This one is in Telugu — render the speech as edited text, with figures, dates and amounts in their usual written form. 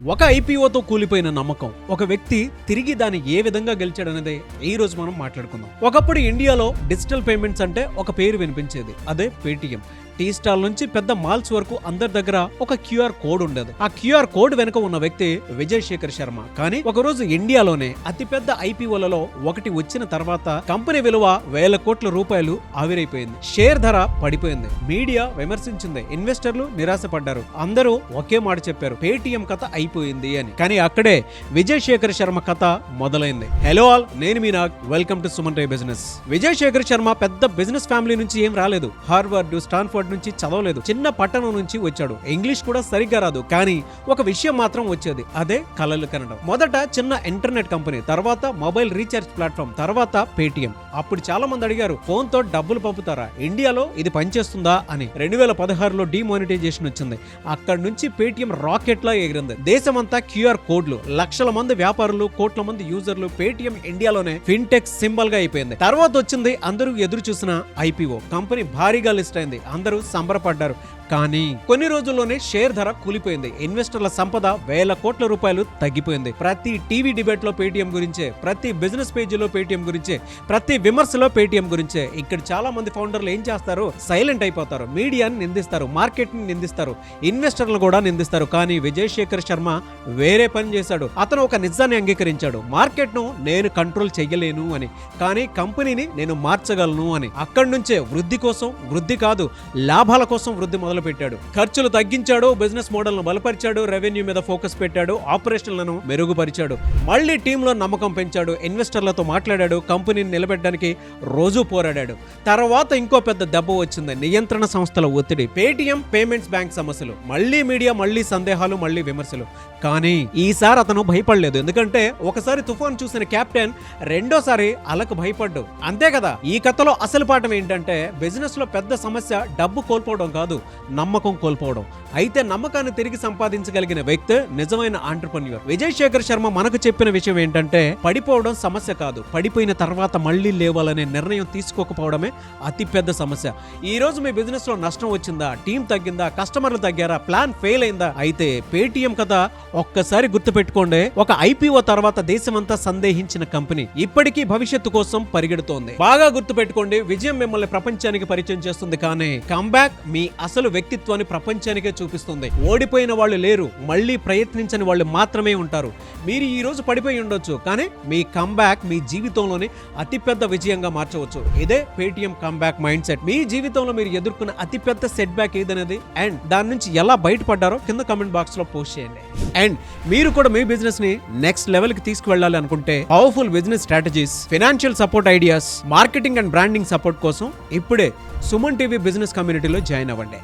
ఒక ఐపీఓతో కూలిపోయిన నమ్మకం, ఒక వ్యక్తి తిరిగి దాన్ని ఏ విధంగా గెలిచాడనేదే ఈ రోజు మనం మాట్లాడుకుందాం. ఒకప్పుడు ఇండియాలో డిజిటల్ పేమెంట్స్ అంటే ఒక పేరు వినిపించేది, అదే పేటిఎం. టీ స్టాల్ నుంచి పెద్ద మాల్స్ వరకు అందరి దగ్గర ఒక క్యూఆర్ కోడ్ ఉండేది. ఆ క్యూఆర్ కోడ్ వెనుక ఉన్న వ్యక్తి విజయ్ శేఖర్ శర్మ. కానీ ఒక రోజు ఇండియాలోనే అతిపెద్ద ఐపీఓలలో ఒకటి వచ్చిన తర్వాత కంపెనీ విలువ వేల కోట్ల రూపాయలు ఆవిరైపోయింది. షేర్ ధర పడిపోయింది. మీడియా విమర్శించింది, ఇన్వెస్టర్లు నిరాశపడ్డారు. అందరూ ఒకే మాట చెప్పారు, పేటిఎం కథ అయిపోయింది అని. కానీ అక్కడే విజయ్ శేఖర్ శర్మ కథ మొదలైంది. హలో ఆల్, నేను మీ Nag, welcome to Suman Ray business. Vijay Shekhar Sharma పెద్ద బిజినెస్ ఫ్యామిలీ నుంచి ఏం రాలేదు. హార్వర్డ్, స్టాన్ఫోర్డ్ నుంచి చదవలేదు. చిన్న పట్టణం నుంచి వచ్చాడు. ఇంగ్లీష్ కూడా సరిగ్గా రాదు, కానీ ఒక విషయం మాత్రం వచ్చేది, అదే కలలు కనడం. మొదట చిన్న ఇంటర్నెట్ కంపెనీ, తర్వాత మొబైల్ రీఛార్జ్ ప్లాట్ఫామ్, తర్వాత పేటిఎం. అప్పుడు చాలా మంది అడిగారు, ఫోన్ తో డబ్బులు పంపుతారా, ఇండియాలో ఇది పనిచేస్తుందా అని. 2016లో డిమానిటైజేషన్ వచ్చింది. అక్కడి నుంచి పేటిఎం రాకెట్ లా ఎగిరింది. దేశమంతా క్యూఆర్ కోడ్లు, లక్షల మంది వ్యాపారులు, కోట్ల మంది యూజర్లు. పేటిఎం ఇండియాలోనే ఫిన్టెక్ సింబల్ గా అయిపోయింది. తర్వాత వచ్చింది అందరూ ఎదురు చూసిన ఐపీఓ. కంపెనీ భారీగా లిస్ట్ అయింది. అందరూ సంబరపడ్డారు. కానీ కొన్ని రోజుల్లోనే షేర్ ధర కూలిపోయింది. ఇన్వెస్టర్ల సంపద వేల కోట్ల రూపాయలు తగ్గిపోయింది. ప్రతి టీవీ డిబేట్ లో పేటిఎం గురించే, ప్రతి బిజినెస్ పేజీలో పేటిఎం గురించే, ప్రతి విమర్శలో పేటిఎం గురించే. ఇక్కడ చాలా మంది ఫౌండర్లు ఏం చేస్తారు, సైలెంట్ అయిపోతారు. మీడియాని నిందిస్తారు, మార్కెట్ ని నిందిస్తారు, ఇన్వెస్టర్లు కూడా నిందిస్తారు. కానీ విజయ్ శేఖర్ శర్మ వేరే పని చేశాడు. అతను ఒక నిజాన్ని అంగీకరించాడు, మార్కెట్ ను నేను కంట్రోల్ చెయ్యలేను అని, కానీ కంపెనీని నేను మార్చగలను అని. అక్కడి నుంచే వృద్ధి కోసం, వృద్ధి కాదు లాభాల కోసం వృద్ధి పెట్టాడు. ఖర్చులు తగ్గించాడు, బిజినెస్ మోడల్ ను బలపరిచాడు, రెవెన్యూ మీద ఫోకస్ పెట్టాడు, ఆపరేషన్లను మెరుగుపరిచాడు. మళ్ళీ టీంలో నమ్మకం పెంచాడు, ఇన్వెస్టర్లతో మాట్లాడాడు, కంపెనీని నిలబెట్టడానికి రోజు పోరాడాడు. తర్వాత ఇంకో పెద్ద దెబ్బ వచ్చింది, నియంత్రణ సంస్థల ఒత్తిడి, పేటిఎం పేమెంట్స్ బ్యాంక్ సమస్యలు, మళ్ళీ మీడియా, మళ్ళీ సందేహాలు, మళ్ళీ విమర్శలు. కానీ ఈసారి అతను భయపడలేదు. ఎందుకంటే ఒకసారి తుఫాన్ చూసిన కెప్టెన్ రెండోసారి అలకు భయపడ్డు. అంతే కదా. ఈ కథలో అసలు పాఠం ఏంటంటే, బిజినెస్ లో పెద్ద సమస్య డబ్బు కోల్పోవడం కాదు, నమ్మకం కోల్పోవడం. అయితే నమ్మకాన్ని తిరిగి సంపాదించగలిగిన వ్యక్తి నిజమైన ఆంట్రప్రెన్యూర్. విజయ్ శేఖర్ శర్మ మనకు చెప్పిన విషయం ఏంటంటే, పడిపోవడం సమస్య కాదు, పడిపోయిన తర్వాత మళ్ళీ లేవాలనే నిర్ణయం తీసుకోకపోవడమే అతి పెద్ద సమస్య. ఈ రోజు మీ బిజినెస్ లో నష్టం వచ్చిందా, టీం తగ్గిందా, కస్టమర్లు తగ్గారా, ప్లాన్ ఫెయిల్ అయిందా, అయితే పేటిఎం కథ ఒక్కసారి గుర్తుపెట్టుకోండి. ఒక ఐపీఓ తర్వాత దేశమంతా సందేహించిన కంపెనీ ఇప్పటికీ భవిష్యత్తు కోసం పరిగెడుతోంది. బాగా గుర్తుపెట్టుకోండి, విజయం మిమ్మల్ని ప్రపంచానికి పరిచయం చేస్తుంది, కానీ కంబ్యాక్ మీ అసలు వ్యక్తిత్వాన్ని ప్రపంచానికే చూపిస్తుంది. ఓడిపోయిన వాళ్ళు లేరు, మళ్ళీ ప్రయత్నించని వాళ్ళు మాత్రమే ఉంటారు. మీరు ఈ రోజు పడిపోయి ఉండొచ్చు, కానీ మీ కంబ్యాక్ మీ జీవితంలోని అతిపెద్ద విజయంగా మార్చవచ్చు. ఇదే పేటిఎం కంబ్యాక్ మైండ్ సెట్. మీ జీవితంలో మీరు ఎదుర్కొన్న అతిపెద్ద సెట్ బ్యాక్ ఏదనేది అండ్ దాని నుంచి ఎలా బయటపడ్డారో కింద కమెంట్ బాక్స్ లో పోస్ట్ చేయండి. అండ్ మీరు కూడా మీ బిజినెస్ ని నెక్స్ట్ లెవెల్ కి తీసుకువెళ్ళాలి అనుకుంటే, powerful business strategies, financial support ideas, marketing and branding support కోసం ఇప్పుడే సుమన్ టీవీ బిజినెస్ కమ్యూనిటీలో జాయిన్ అవ్వండి.